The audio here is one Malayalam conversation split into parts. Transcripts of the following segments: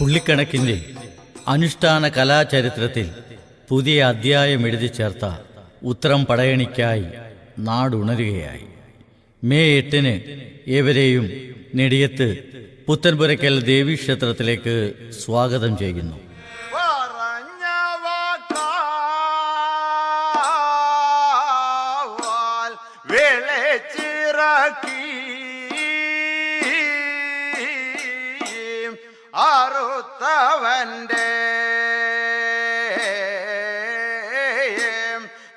പുള്ളിക്കണക്കിൻ്റെ അനുഷ്ഠാന കലാചരിത്രത്തിൽ പുതിയ അധ്യായം എഴുതി ചേർത്ത ഉത്തരം പടയണിക്കായി നാടുണരുകയായി. മെയ് 8 ഏവരെയും നെടിയത്ത് പുത്തൻപുരയ്ക്കൽ ദേവീക്ഷേത്രത്തിലേക്ക് സ്വാഗതം ചെയ്യുന്നു. അറുത്തവന്റെ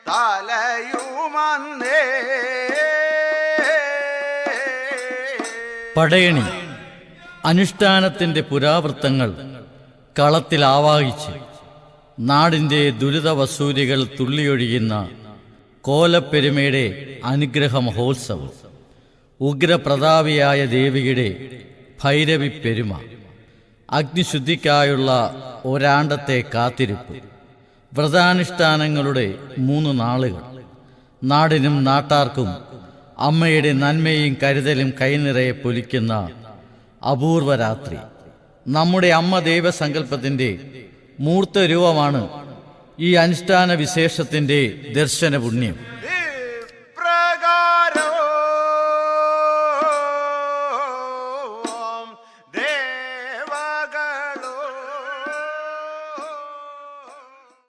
തലയുമന്നേ. പടയണി അനുഷ്ഠാനത്തിൻ്റെ പുരാവൃത്തങ്ങൾ കളത്തിൽ ആവാഹിച്ച് നാടിൻ്റെ ദുരിതവസൂരികൾ തുള്ളിയൊഴിയുന്ന കോലപ്പെരുമയുടെ അനുഗ്രഹ മഹോത്സവം, ഉഗ്രപ്രതാപിയായ ദേവിയുടെ ഭൈരവി പെരുമ, അഗ്നിശുദ്ധിക്കായുള്ള ഒരാണ്ടത്തെ കാത്തിരിപ്പ്, വ്രതാനുഷ്ഠാനങ്ങളുടെ 3 നാളുകൾ, നാടിനും നാട്ടാർക്കും അമ്മയുടെ നന്മയും കരുതലും കൈനിറയെ പൊലിക്കുന്ന അപൂർവ രാത്രി. നമ്മുടെ അമ്മ ദൈവസങ്കല്പത്തിൻ്റെ മൂർത്ത രൂപമാണ് ഈ അനുഷ്ഠാന വിശേഷത്തിൻ്റെ ദർശന പുണ്യം.